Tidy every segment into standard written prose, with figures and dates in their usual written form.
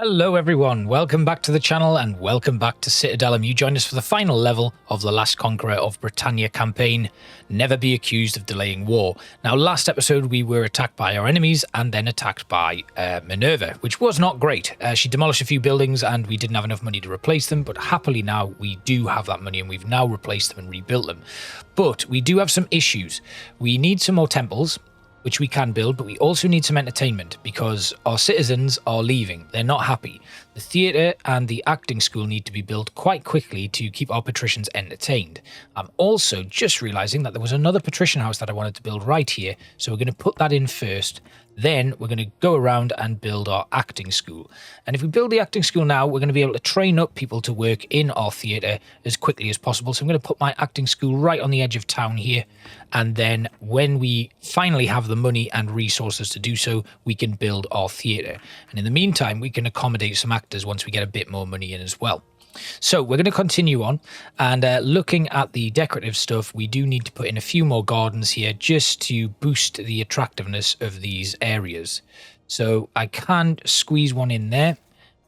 Hello everyone, welcome back to the channel and welcome back to Citadelum. You joined us for the final level of the Last Conqueror of Britannia campaign, Never Be Accused of Delaying War. Now last episode we were attacked by our enemies and then attacked by Minerva, which was not great. She demolished a few buildings and we didn't have enough money to replace them, but happily now we do have that money and we've now replaced them and rebuilt them. But we do have some issues. We need some more temples, which we can build, but we also need some entertainment because our citizens are leaving. They're not happy. The theatre and the acting school need to be built quite quickly to keep our patricians entertained. I'm also just realising that there was another patrician house that I wanted to build right here, so we're going to put that in first. Then we're going to go around and build our acting school. And if we build the acting school now, we're going to be able to train up people to work in our theatre as quickly as possible. So I'm going to put my acting school right on the edge of town here. And then when we finally have the money and resources to do so, we can build our theatre. And in the meantime, we can accommodate some actors once we get a bit more money in as well. So we're going to continue on, and looking at the decorative stuff, we do need to put in a few more gardens here just to boost the attractiveness of these areas. So I can squeeze one in there,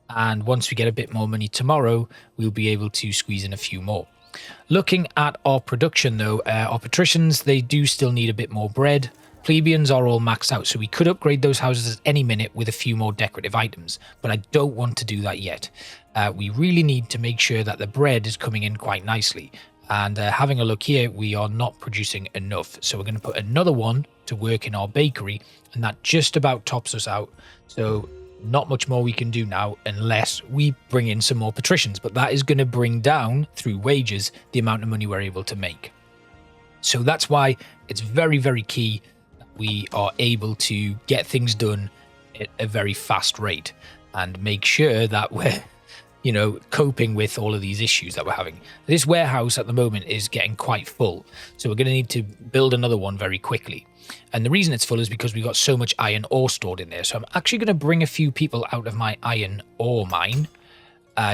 and once we get a bit more money tomorrow, we'll be able to squeeze in a few more. Looking at our production though, our patricians, they do still need a bit more bread. Plebeians are all maxed out, so we could upgrade those houses at any minute with a few more decorative items, but I don't want to do that yet. We really need to make sure that the bread is coming in quite nicely, and having a look here, we are not producing enough, so we're going to put another one to work in our bakery, and that just about tops us out. So not much more we can do now unless we bring in some more patricians, but that is going to bring down through wages the amount of money we're able to make. So that's why it's very, very key that we are able to get things done at a very fast rate and make sure that we're coping with all of these issues that we're having. This warehouse at the moment is getting quite full, so we're going to need to build another one very quickly. And the reason it's full is because we've got so much iron ore stored in there. So I'm actually going to bring a few people out of my iron ore mine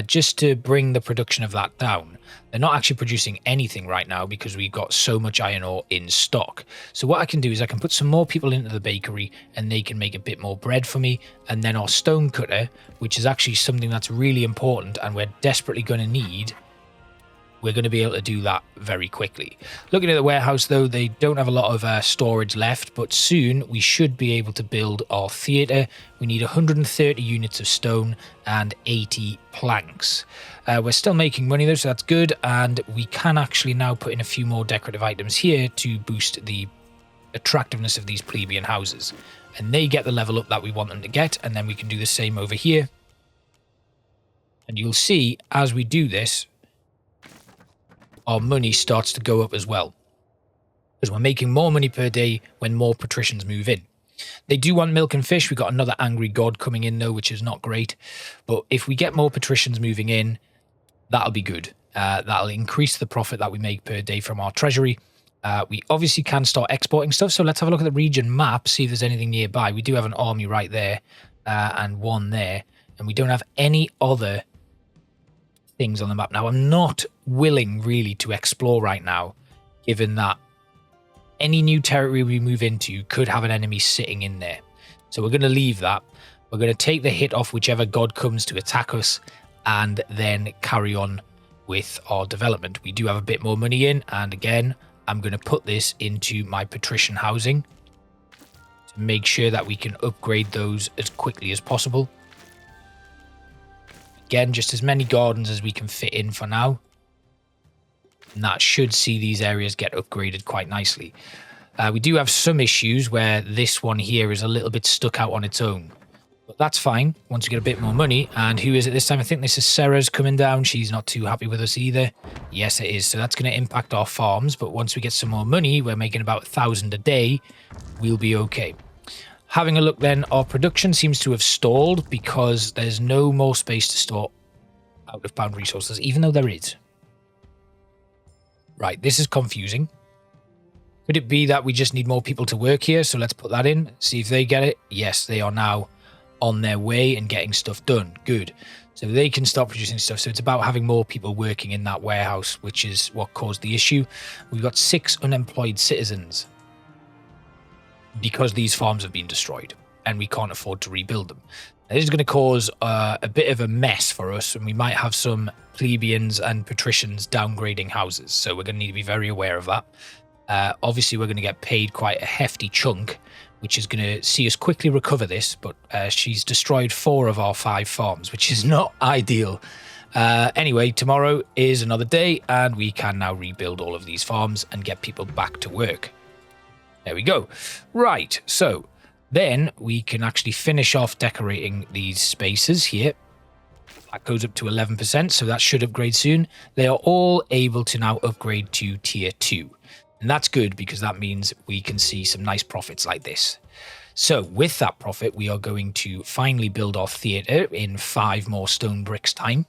just to bring the production of that down. They're not actually producing anything right now because we've got so much iron ore in stock. So what I can do is I can put some more people into the bakery and they can make a bit more bread for me. And then our stone cutter, which is actually something that's really important and we're desperately going to need, we're going to be able to do that very quickly. Looking at the warehouse though, they don't have a lot of storage left, but soon we should be able to build our theatre. We need 130 units of stone and 80 planks. We're still making money though, so that's good, and we can actually now put in a few more decorative items here to boost the attractiveness of these plebeian houses. And they get the level up that we want them to get, and then we can do the same over here. And you'll see as we do this, our money starts to go up as well, because we're making more money per day when more patricians move in. They do want milk and fish. We got another angry god coming in though, which is not great, but if we get more patricians moving in, that'll be good. That'll increase the profit that we make per day from our treasury. We obviously can start exporting stuff, so let's have a look at the region map, see if there's anything nearby. We do have an army right there and one there, and we don't have any other things on the map. Now I'm not willing really to explore right now, given that any new territory we move into could have an enemy sitting in there. So we're going to leave that. We're going to take the hit off whichever god comes to attack us and then carry on with our development. We do have a bit more money in, and again I'm going to put this into my patrician housing to make sure that we can upgrade those as quickly as possible. Again, just as many gardens as we can fit in for now. And that should see these areas get upgraded quite nicely. We do have some issues where this one here is a little bit stuck out on its own. But that's fine once we get a bit more money. And who is it this time? I think this is Sarah's coming down. She's not too happy with us either. Yes, it is. So that's going to impact our farms. But once we get some more money, we're making about 1,000 a day. We'll be okay. Having a look then, our production seems to have stalled because there's no more space to store out-of-bound resources, even though there is. Right, this is confusing. Could it be that we just need more people to work here? So let's put that in, see if they get it. Yes, they are now on their way and getting stuff done. Good. So they can start producing stuff. So it's about having more people working in that warehouse, which is what caused the issue. We've got 6 unemployed citizens because these farms have been destroyed and we can't afford to rebuild them. This is going to cause a bit of a mess for us, and we might have some plebeians and patricians downgrading houses, so we're going to need to be very aware of that. Obviously, we're going to get paid quite a hefty chunk, which is going to see us quickly recover this, but she's destroyed 4 of our 5 farms, which is not ideal. Anyway, tomorrow is another day, and we can now rebuild all of these farms and get people back to work. There we go. Right, so then we can actually finish off decorating these spaces here. That goes up to 11%, so that should upgrade soon. They are all able to now upgrade to tier 2. And that's good because that means we can see some nice profits like this. So with that profit, we are going to finally build our theatre in 5 more stone bricks time.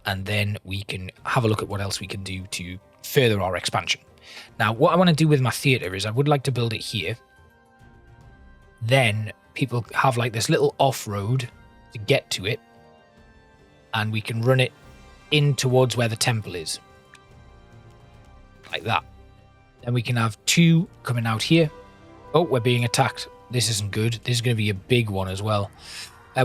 And then we can have a look at what else we can do to further our expansion. Now, what I want to do with my theatre is I would like to build it here. Then people have like this little off-road to get to it. And we can run it in towards where the temple is. Like that. Then we can have 2 coming out here. Oh, we're being attacked. This isn't good. This is going to be a big one as well.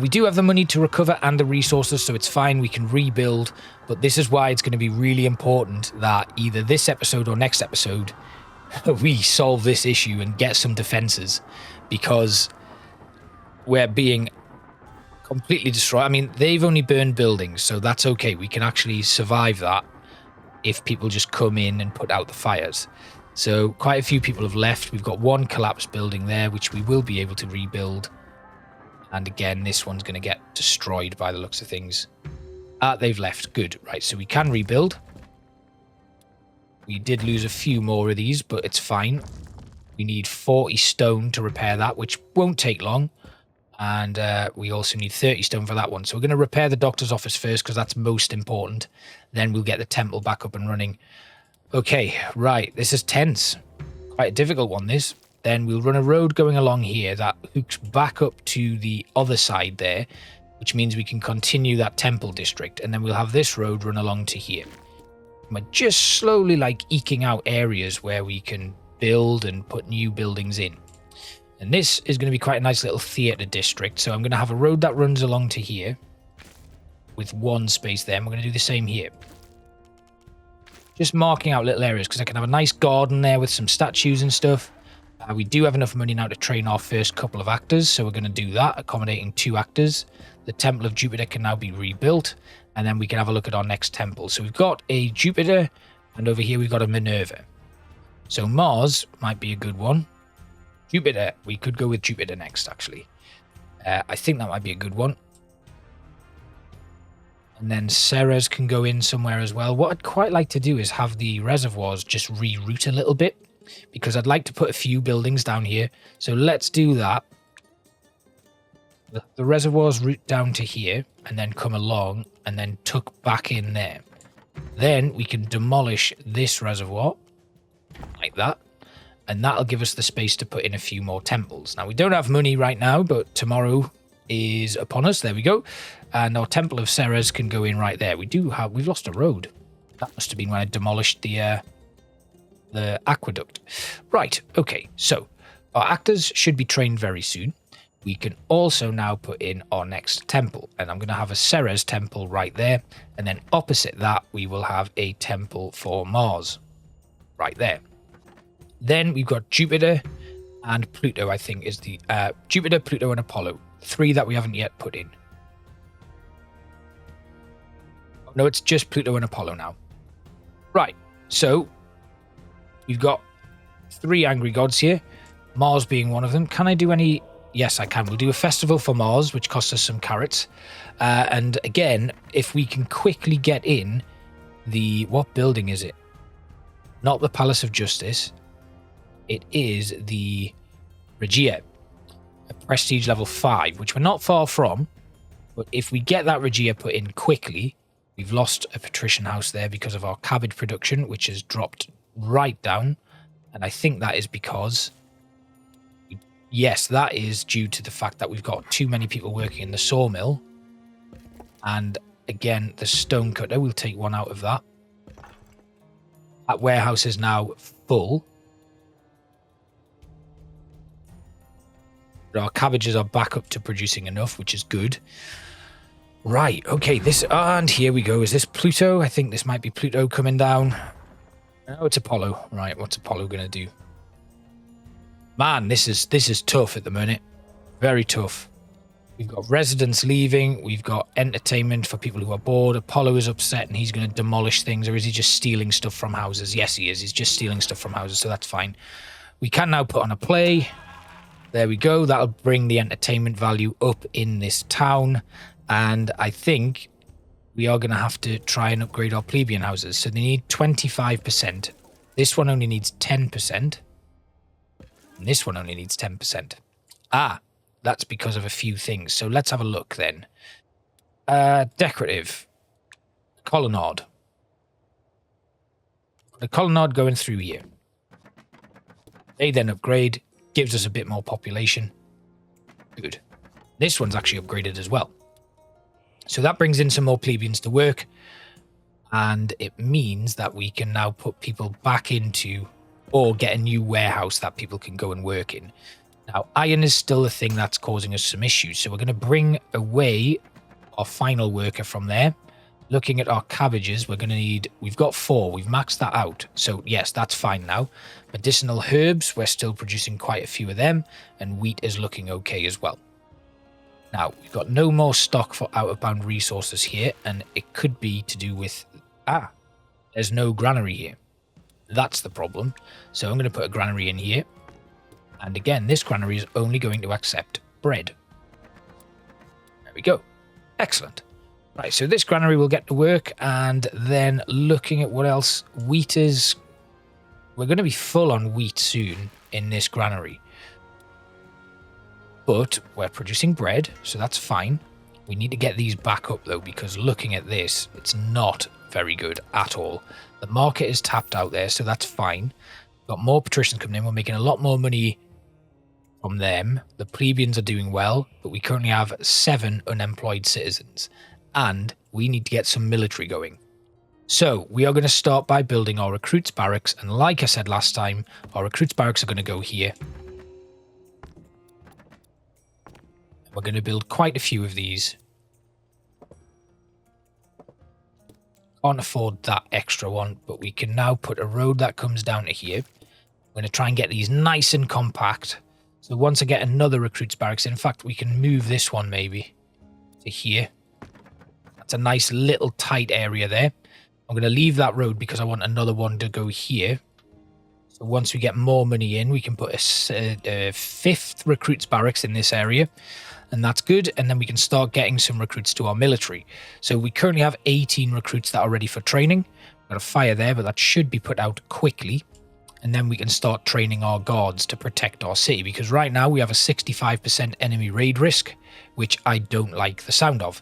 We do have the money to recover and the resources, so it's fine. We can rebuild. But this is why it's going to be really important that either this episode or next episode we solve this issue and get some defenses. Because we're being completely destroyed. I mean, they've only burned buildings, so that's okay. We can actually survive that if people just come in and put out the fires. So quite a few people have left. We've got 1 collapsed building there, which we will be able to rebuild. And again, this one's going to get destroyed by the looks of things. They've left. Good. Right, so we can rebuild. We did lose a few more of these, but it's fine. We need 40 stone to repair that, which won't take long. And we also need 30 stone for that one. So we're going to repair the doctor's office first because that's most important. Then we'll get the temple back up and running. Okay, right. This is tense. Quite a difficult one, this. Then we'll run a road going along here that hooks back up to the other side there, which means we can continue that temple district. And then we'll have this road run along to here. And we're just slowly like eking out areas where we can build and put new buildings in. And this is going to be quite a nice little theatre district. So I'm going to have a road that runs along to here with 1 space there. And we're going to do the same here. Just marking out little areas because I can have a nice garden there with some statues and stuff. We do have enough money now to train our first couple of actors. So we're going to do that, accommodating 2 actors. The Temple of Jupiter can now be rebuilt. And then we can have a look at our next temple. So we've got a Jupiter and over here we've got a Minerva. So Mars might be a good one. Jupiter, we could go with Jupiter next, actually. I think that might be a good one. And then Ceres can go in somewhere as well. What I'd quite like to do is have the reservoirs just reroute a little bit. Because I'd like to put a few buildings down here. So let's do that. The reservoirs route down to here. And then come along and then tuck back in there. Then we can demolish this reservoir. Like that. And that'll give us the space to put in a few more temples. Now, we don't have money right now, but tomorrow is upon us. There we go. And our Temple of Ceres can go in right there. We've lost a road. That must have been when I demolished the aqueduct. Right, okay. So, our actors should be trained very soon. We can also now put in our next temple. And I'm going to have a Ceres temple right there. And then opposite that, we will have a temple for Mars. Right there. Then we've got Jupiter and Pluto, I think, is the... Jupiter, Pluto, and Apollo. 3 that we haven't yet put in. Oh, no, it's just Pluto and Apollo now. Right, so... We've got 3 angry gods here. Mars being one of them. Can I do any... Yes, I can. We'll do a festival for Mars, which costs us some carrots. And again, if we can quickly get in the... What building is it? Not the Palace of Justice. It is the Regia, a prestige level 5, which we're not far from. But if we get that Regia put in quickly, we've lost a patrician house there because of our cabbage production, which has dropped right down. And I think that is because... Yes, that is due to the fact that we've got too many people working in the sawmill. And again, the stone cutter, we'll take 1 out of that. That warehouse is now full. But our cabbages are back up to producing enough, which is good. Right, okay, and here we go. Is this Pluto? I think this might be Pluto coming down. No, it's Apollo. Right, what's Apollo going to do? Man, this is tough at the minute. Very tough. We've got residents leaving. We've got entertainment for people who are bored. Apollo is upset and he's going to demolish things. Or is he just stealing stuff from houses? Yes, he is. He's just stealing stuff from houses, so that's fine. We can now put on a play. There we go. That'll bring the entertainment value up in this town. And I think we are going to have to try and upgrade our plebeian houses. So they need 25%. This one only needs 10%. And this one only needs 10%. Ah, that's because of a few things. So let's have a look then. Decorative. Colonnade. The colonnade going through here. They then upgrade. Gives us a bit more population. Good. This one's actually upgraded as well. So that brings in some more plebeians to work. And it means that we can now put people back into, or get a new warehouse that people can go and work in. Now, iron is still the thing that's causing us some issues. So we're going to bring away our final worker from there. Looking at our cabbages, we're going to need... We've got 4. We've maxed that out. So, yes, that's fine now. Medicinal herbs, we're still producing quite a few of them. And wheat is looking okay as well. Now, we've got no more stock for out-of-bound resources here. And it could be to do with... there's no granary here. That's the problem. So I'm going to put a granary in here. And again, this granary is only going to accept bread. There we go. Excellent. Right, so this granary will get to work, and then looking at what else, wheat is... We're going to be full on wheat soon in this granary. But we're producing bread, so that's fine. We need to get these back up, though, because looking at this, it's not very good at all. The market is tapped out there, so that's fine. Got more patricians coming in. We're making a lot more money from them. The plebeians are doing well, but we currently have 7 unemployed citizens. And we need to get some military going. So we are going to start by building our recruits barracks. And like I said last time, our recruits barracks are going to go here. We're going to build quite a few of these. Can't afford that extra one, but we can now put a road that comes down to here. I'm going to try and get these nice and compact. So once I get another recruits barracks, in fact, we can move this one maybe to here. That's a nice little tight area there. I'm going to leave that road because I want another one to go here. So once we get more money in, we can put a 5th recruits barracks in this area. And that's good. And then we can start getting some recruits to our military. So we currently have 18 recruits that are ready for training. Got a fire there, but that should be put out quickly. And then we can start training our guards to protect our city. Because right now we have a 65% enemy raid risk, which I don't like the sound of.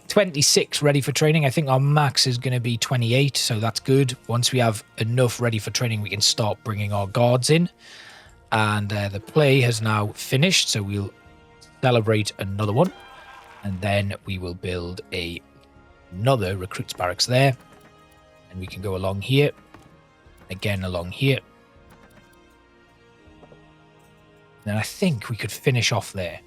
26 ready for training. I think our max is going to be 28, so that's good. Once we have enough ready for training, we can start bringing our guards in. And the play has now finished, so we'll celebrate another one. And then we will build another recruits barracks there. And we can go along here. Again along here. And I think we could finish off there.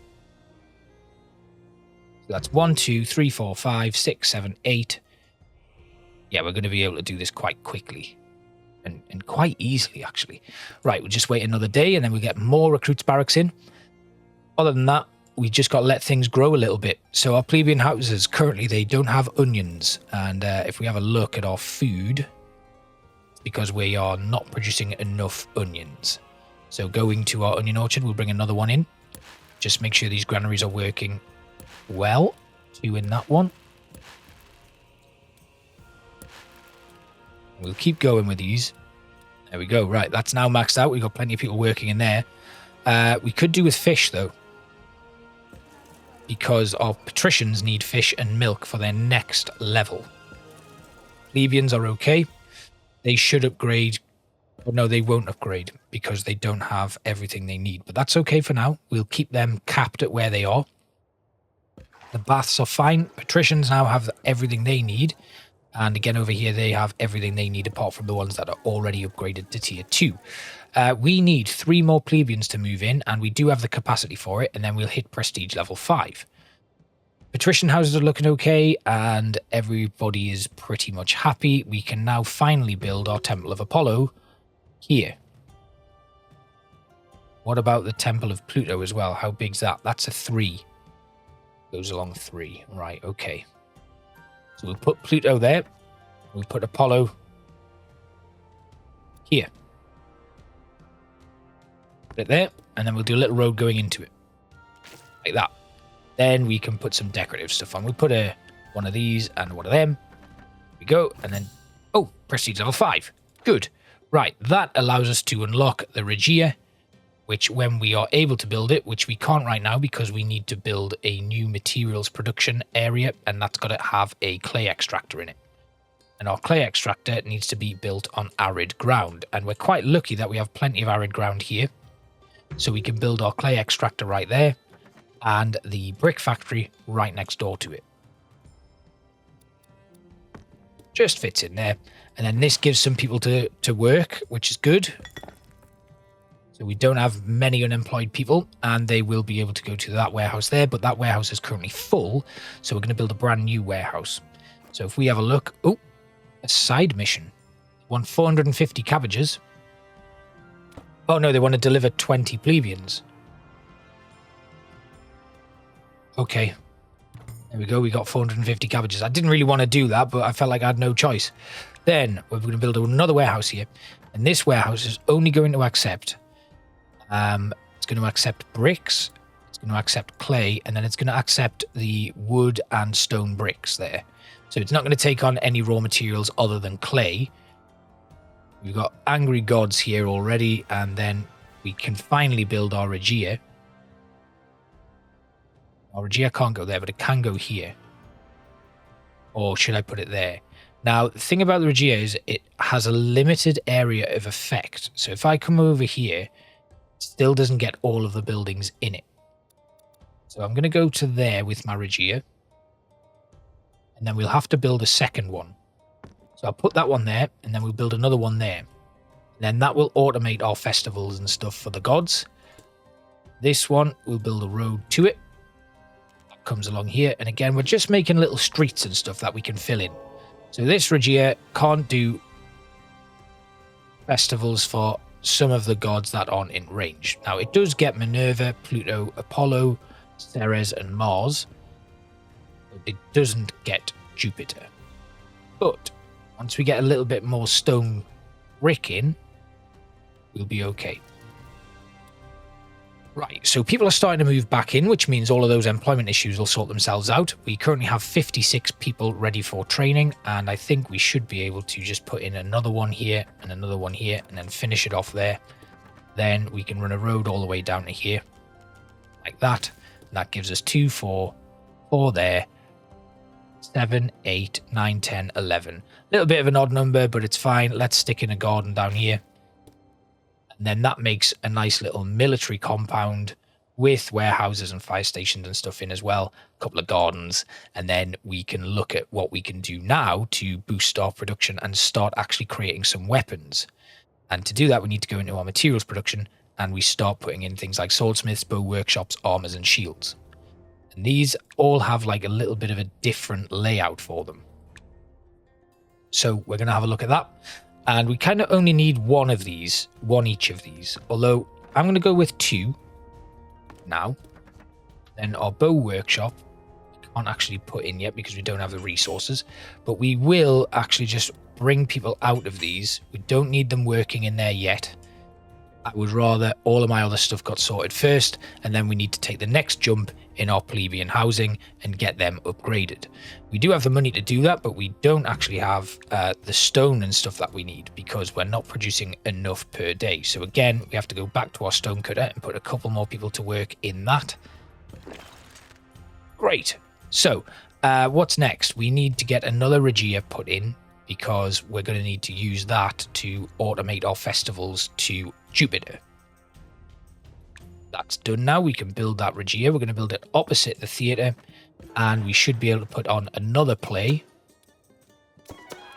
So that's 1, 2, 3, 4, 5, 6, 7, 8. Yeah, we're going to be able to do this quite quickly. And quite easily, actually. Right, we'll just wait another day and then we'll get more recruits barracks in. Other than that, we just got to let things grow a little bit. So our plebeian houses, currently, they don't have onions. And if we have a look at our food... because we are not producing enough onions. So going to our onion orchard, we'll bring another one in. Just make sure these granaries are working well. 2 in that one. We'll keep going with these. There we go. Right, that's now maxed out. We've got plenty of people working in there. We could do with fish, though. Because our patricians need fish and milk for their next level. Plebeians are okay. They should upgrade. But no, they won't upgrade because they don't have everything they need. But that's okay for now. We'll keep them capped at where they are. The baths are fine. Patricians now have everything they need. And again, over here, they have everything they need apart from the ones that are already upgraded to tier 2. We need 3 more plebeians to move in, and we do have the capacity for it, and then we'll hit prestige level 5. Patrician houses are looking okay, and everybody is pretty much happy. We can now finally build our Temple of Apollo here. What about the Temple of Pluto as well? How big's that? That's a 3. Goes along 3. Right, okay. So we'll put Pluto there. We'll put Apollo here. Put it there, and then we'll do a little road going into it. Like that. Then we can put some decorative stuff on. We'll put one of these and one of them. Here we go, and then... Oh, prestige level 5. Good. Right, that allows us to unlock the Regia, which when we are able to build it, which we can't right now because we need to build a new materials production area, and that's got to have a clay extractor in it. And our clay extractor needs to be built on arid ground, and we're quite lucky that we have plenty of arid ground here. So we can build our clay extractor right there, and the brick factory right next door to it. Just fits in there. And then this gives some people to work, which is good. So we don't have many unemployed people, and they will be able to go to that warehouse there, but that warehouse is currently full, so we're going to build a brand new warehouse. So if we have a look... Oh, a side mission. They want 450 cabbages. Oh no, they want to deliver 20 plebeians. Okay. There we go, we got 450 cabbages. I didn't really want to do that, but I felt like I had no choice. Then we're going to build another warehouse here, and this warehouse is only going to accept... it's going to accept bricks, it's going to accept clay, and then it's going to accept the wood and stone bricks there. So it's not going to take on any raw materials other than clay. We've got angry gods here already, and then we can finally build our Regia. Our Regia can't go there, but it can go here. Or should I put it there? Now, the thing about the Regia is it has a limited area of effect. So if I come over here, still doesn't get all of the buildings in it. So I'm going to go to there with my Regia. And then we'll have to build a second one. So I'll put that one there, and then we'll build another one there. And then that will automate our festivals and stuff for the gods. This one, we'll build a road to it. That comes along here. And again, we're just making little streets and stuff that we can fill in. So this Regia can't do festivals for some of the gods that aren't in range. Now, it does get Minerva, Pluto, Apollo, Ceres, and Mars. But it doesn't get Jupiter. But once we get a little bit more stone brick in, we'll be okay. Right, so people are starting to move back in, which means all of those employment issues will sort themselves out. We currently have 56 people ready for training, and I think we should be able to just put in another one here and another one here, and then finish it off there. Then we can run a road all the way down to here, like that. And that gives us 2, 4, 4 there, 7, 8, 9, 10, 11. A little bit of an odd number, but it's fine. Let's stick in a garden down here. And then that makes a nice little military compound with warehouses and fire stations and stuff in as well. A couple of gardens. And then we can look at what we can do now to boost our production and start actually creating some weapons. And to do that, we need to go into our materials production, and we start putting in things like swordsmiths, bow workshops, armors, and shields. And these all have like a little bit of a different layout for them. So we're going to have a look at that. And we kind of only need one of these, one each of these. Although I'm going to go with 2 now. Then our bow workshop, we can't actually put in yet because we don't have the resources. But we will actually just bring people out of these. We don't need them working in there yet. I would rather all of my other stuff got sorted first, and then we need to take the next jump in our plebeian housing and get them upgraded. We do have the money to do that, but we don't actually have the stone and stuff that we need because we're not producing enough per day. So again, we have to go back to our stone cutter and put a couple more people to work in that. Great. So what's next? We need to get another Regia put in because we're going to need to use that to automate our festivals to Jupiter. That's done now. We can build that Regia. We're going to build it opposite the theatre, and we should be able to put on another play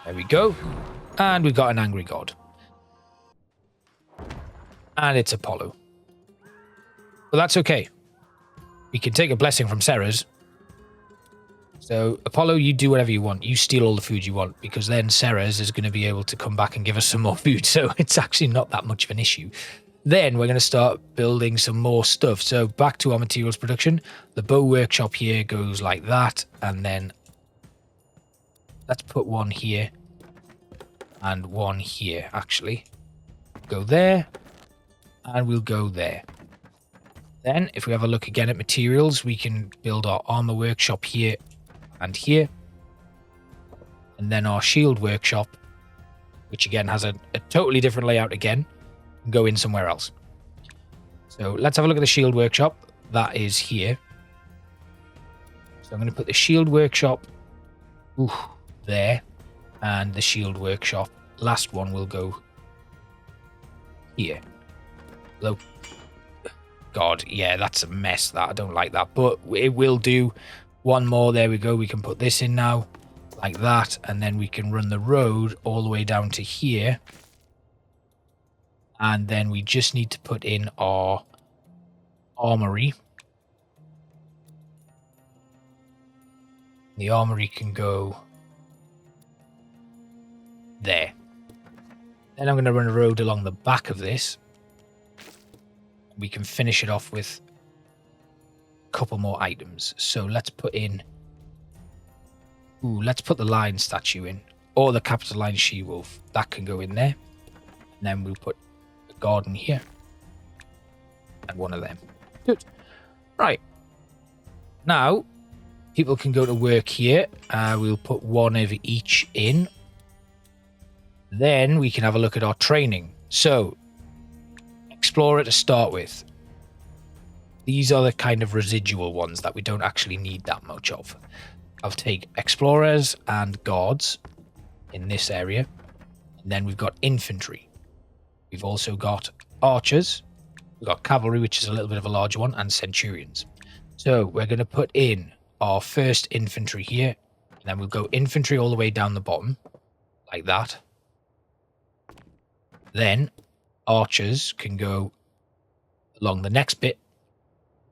There we go. And we've got an angry god. And it's Apollo. Well, that's okay. We can take a blessing from Ceres. So, Apollo, you do whatever you want. You steal all the food you want, because then Ceres is going to be able to come back and give us some more food. So, it's actually not that much of an issue. Then, we're going to start building some more stuff. So, back to our materials production. The bow workshop here goes like that. And then, let's put one here. And one here, actually. Go there. And we'll go there. Then, if we have a look again at materials, we can build our armor workshop here and here. And then our shield workshop, which again has a totally different layout again, and go in somewhere else. So let's have a look at the shield workshop. That is here. So I'm going to put the shield workshop there. And the shield workshop, last one, will go here. Look. God, yeah, that's a mess. That I don't like that, but it will do. One more, there we go. We can put this in now, like that, and then we can run the road all the way down to here. And then we just need to put in our armory. The armory can go there. Then I'm going to run a road along the back of this. We can finish it off with a couple more items. So let's put in... let's put the lion statue in. Or the capitoline she-wolf. That can go in there. And then we'll put a garden here. And one of them. Good. Right. Now, people can go to work here. We'll put one of each in. Then we can have a look at our training. So... Explorer to start with. These are the kind of residual ones that we don't actually need that much of. I'll take explorers and guards in this area. And then we've got infantry. We've also got archers. We've got cavalry, which is a little bit of a larger one, and centurions. So we're going to put in our first infantry here. And then we'll go infantry all the way down the bottom. Like that. Then... archers can go along the next bit.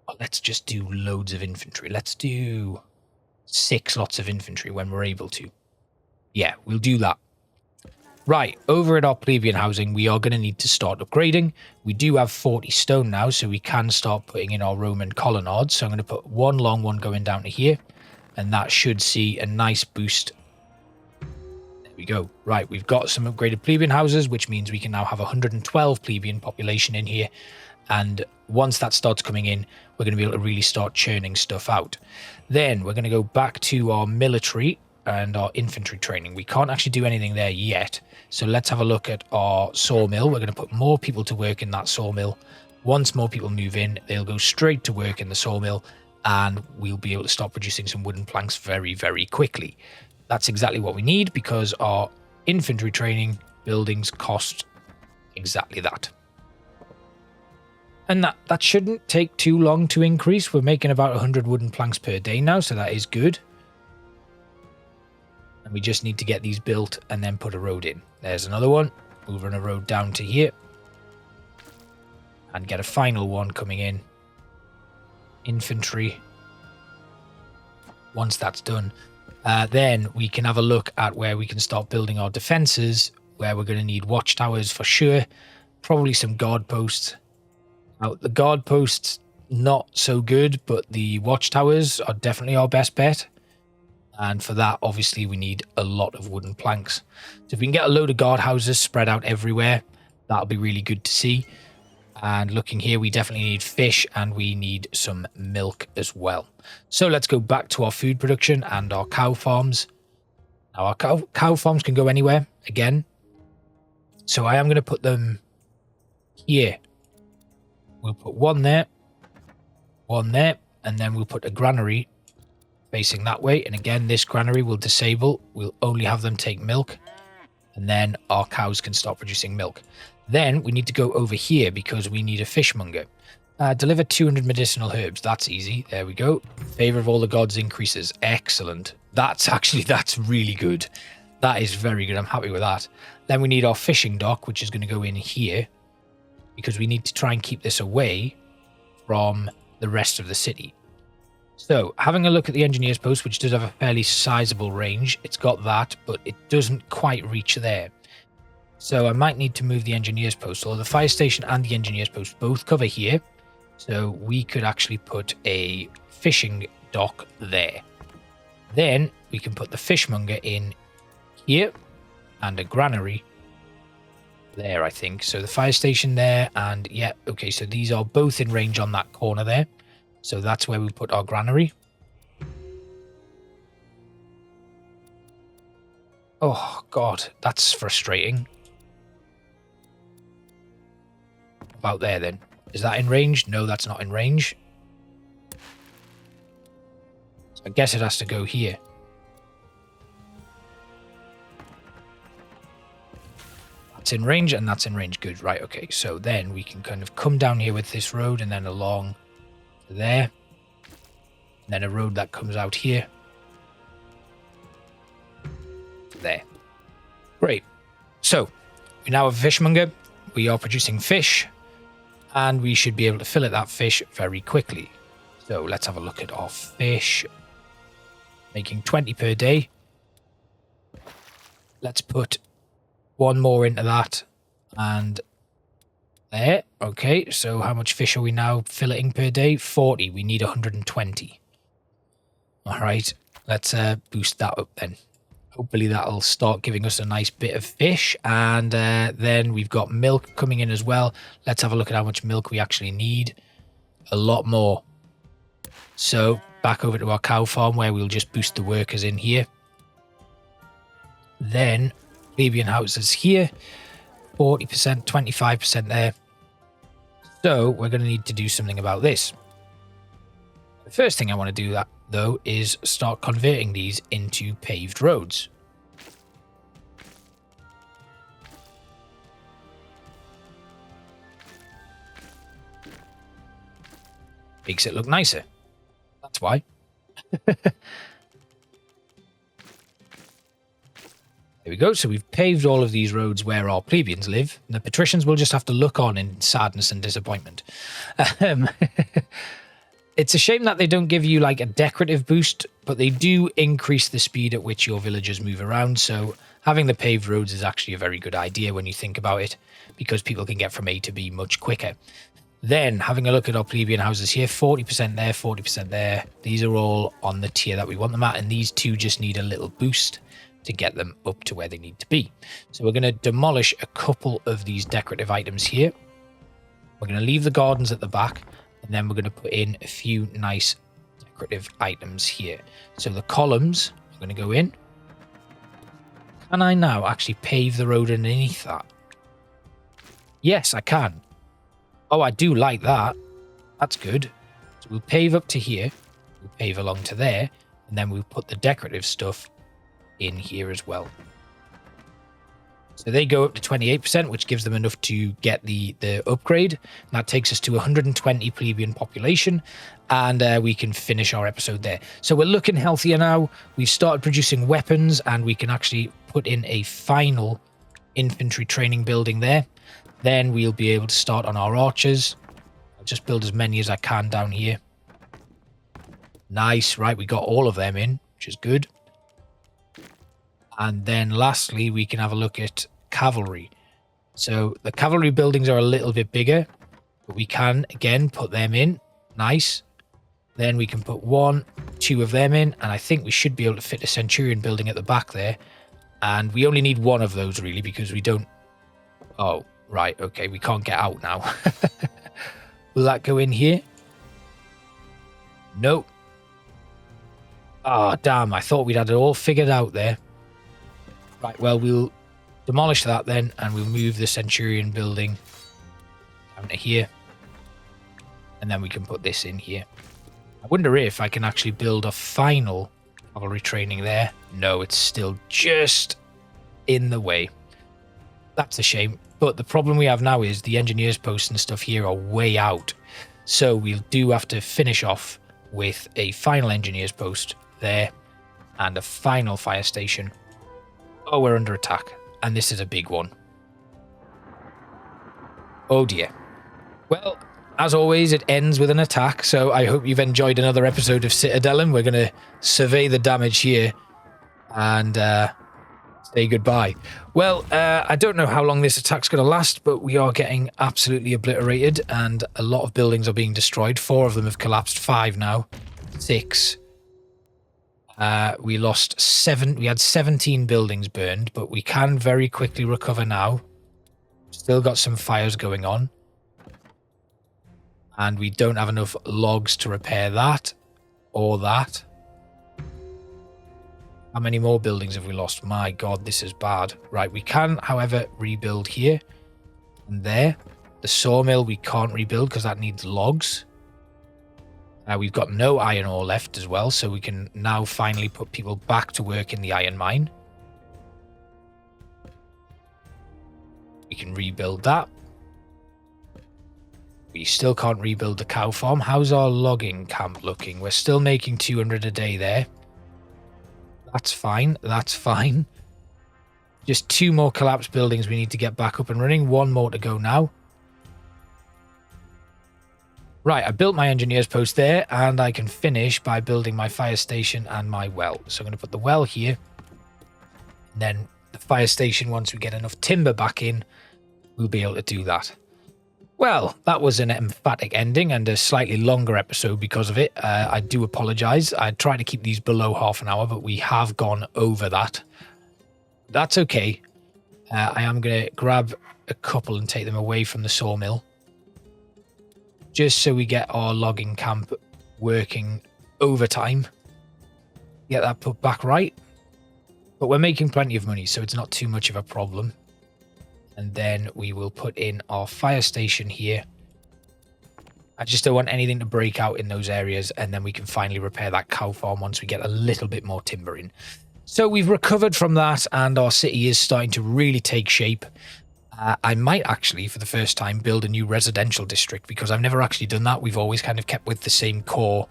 Oh, let's just do loads of infantry. Let's do 6 lots of infantry when we're able to. Yeah, we'll do that. Right, over at our plebeian housing, we are going to need to start upgrading. We do have 40 stone now, so we can start putting in our Roman colonnades. So I'm going to put one long one going down to here, and that should see a nice boost. We go. Right, we've got some upgraded plebeian houses, which means we can now have 112 plebeian population in here. And once that starts coming in, we're going to be able to really start churning stuff out. Then we're going to go back to our military and our infantry training. We can't actually do anything there yet. So let's have a look at our sawmill. We're going to put more people to work in that sawmill. Once more people move in, they'll go straight to work in the sawmill, and we'll be able to start producing some wooden planks very, very quickly. That's exactly what we need, because our infantry training buildings cost exactly that. And that shouldn't take too long to increase. We're making about 100 wooden planks per day now, so that is good. And we just need to get these built and then put a road in. There's another one. We'll run a road down to here. And get a final one coming in. Infantry. Once that's done... then we can have a look at where we can start building our defenses, where we're going to need watchtowers for sure, probably some guard posts. Now, the guard posts, not so good, but the watchtowers are definitely our best bet. And for that, obviously, we need a lot of wooden planks. So if we can get a load of guard houses spread out everywhere, that'll be really good to see. And looking here, we definitely need fish, and we need some milk as well. So let's go back to our food production and our cow farms. Now, our cow farms can go anywhere, again. So I am going to put them here. We'll put one there, and then we'll put a granary facing that way. And again, this granary will disable. We'll only have them take milk, and then our cows can start producing milk. Then we need to go over here because we need a fishmonger. Deliver 200 medicinal herbs. That's easy. There we go. Favor of all the gods increases. Excellent. That's really good. That is very good. I'm happy with that. Then we need our fishing dock, which is going to go in here, because we need to try and keep this away from the rest of the city. So, having a look at the engineer's post, which does have a fairly sizable range, it's got that, but it doesn't quite reach there. So I might need to move the engineer's post, or the fire station and the engineer's post both cover here. So we could actually put a fishing dock there. Then we can put the fishmonger in here and a granary there, I think. So the fire station there, and yeah, okay, so these are both in range on that corner there. So that's where we put our granary. Oh god, that's frustrating. About there then. Is that in range? No, that's not in range. So I guess it has to go here. That's in range and that's in range. Good, right, okay. So then we can kind of come down here with this road and then along to there. And then a road that comes out here. There. Great. So we now have a fishmonger. We are producing fish. And we should be able to fill that fish very quickly. So let's have a look at our fish. Making 20 per day. Let's put one more into that. And there. Okay, so how much fish are we now filleting per day? 40. We need 120. All right, let's boost that up then. Hopefully that'll start giving us a nice bit of fish. And then we've got milk coming in as well. Let's have a look at how much milk we actually need. A lot more. So back over to our cow farm where we'll just boost the workers in here. Then plebeian houses here. 40%, 25% there. So we're going to need to do something about this. The first thing I want to do that though is start converting these into paved roads. Makes it look nicer. That's why. There we go. So we've paved all of these roads where our plebeians live. And the patricians will just have to look on in sadness and disappointment. It's a shame that they don't give you like a decorative boost, but they do increase the speed at which your villagers move around. So having the paved roads is actually a very good idea when you think about it, because people can get from A to B much quicker. Then having a look at our plebeian houses here, 40% there, 40% there. These are all on the tier that we want them at, and these two just need a little boost to get them up to where they need to be. So we're going to demolish a couple of these decorative items here. We're going to leave the gardens at the back. And then we're going to put in a few nice decorative items here. So the columns are going to go in. Can I now actually pave the road underneath that? Yes, I can. Oh, I do like that. That's good. So we'll pave up to here. We'll pave along to there. And then we'll put the decorative stuff in here as well. So they go up to 28%, which gives them enough to get the upgrade. And that takes us to 120 plebeian population, and we can finish our episode there. So we're looking healthier now. We've started producing weapons, and we can actually put in a final infantry training building there. Then we'll be able to start on our archers. I'll just build as many as I can down here. Nice, right, we got all of them in, which is good. And then lastly, we can have a look at cavalry. So the cavalry buildings are a little bit bigger, but we can, again, put them in. Nice. Then we can put 1, 2 of them in, and I think we should be able to fit a centurion building at the back there. And we only need 1 of those, really, because we don't... Oh, right, okay, we can't get out now. Will that go in here? Nope. Ah, damn, I thought we'd had it all figured out there. Right, well, we'll demolish that then, and we'll move the Centurion building down to here. And then we can put this in here. I wonder if I can actually build a final cavalry training there. No, it's still just in the way. That's a shame. But the problem we have now is the engineers posts and stuff here are way out. So we'll do have to finish off with a final engineers post there and a final fire station Oh, we're under attack. And this is a big one. Oh dear. Well, as always, it ends with an attack. So I hope you've enjoyed another episode of Citadelum. We're going to survey the damage here and say goodbye. Well, I don't know how long this attack's going to last, but we are getting absolutely obliterated and a lot of buildings are being destroyed. 4 of them have collapsed. 5 now. 6. We lost 7. We had 17 buildings burned, but we can very quickly recover now. Still got some fires going on. And we don't have enough logs to repair that or that. How many more buildings have we lost? My God, this is bad. Right, we can, however, rebuild here and there. The sawmill we can't rebuild because that needs logs. We've got no iron ore left as well, so we can now finally put people back to work in the iron mine. We can rebuild that. We still can't rebuild the cow farm. How's our logging camp looking? We're still making 200 a day there. That's fine. That's fine. Just 2 more collapsed buildings we need to get back up and running. 1 more to go now. Right, I built my engineer's post there, and I can finish by building my fire station and my well. So I'm going to put the well here. And then the fire station, once we get enough timber back in, we'll be able to do that. Well, that was an emphatic ending and a slightly longer episode because of it. I do apologise. I try to keep these below half an hour, but we have gone over that. That's okay. I am going to grab a couple and take them away from the sawmill. Just so we get our logging camp working overtime. Get that put back right. But we're making plenty of money, so it's not too much of a problem. And then we will put in our fire station here. I just don't want anything to break out in those areas, and then we can finally repair that cow farm once we get a little bit more timber in. So we've recovered from that, and our city is starting to really take shape. I might actually, for the first time, build a new residential district, because I've never actually done that. We've always kind of kept with the same core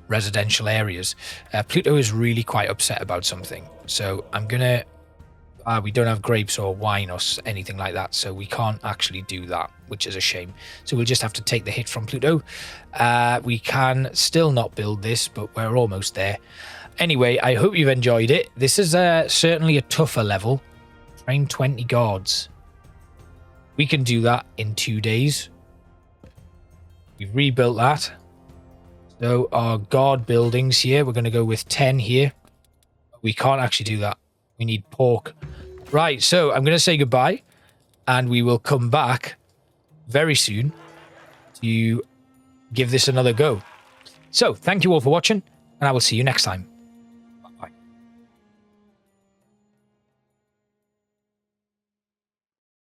residential areas. Pluto is really quite upset about something. So I'm going to... we don't have grapes or wine or anything like that, so we can't actually do that, which is a shame. So we'll just have to take the hit from Pluto. We can still not build this, but we're almost there. Anyway, I hope you've enjoyed it. This is certainly a tougher level. Train 20 guards. We can do that in 2 days. We've rebuilt that. So our guard buildings here, we're going to go with 10 here. We can't actually do that. We need pork. Right, so I'm going to say goodbye, and we will come back very soon to give this another go. So, thank you all for watching, and I will see you next time.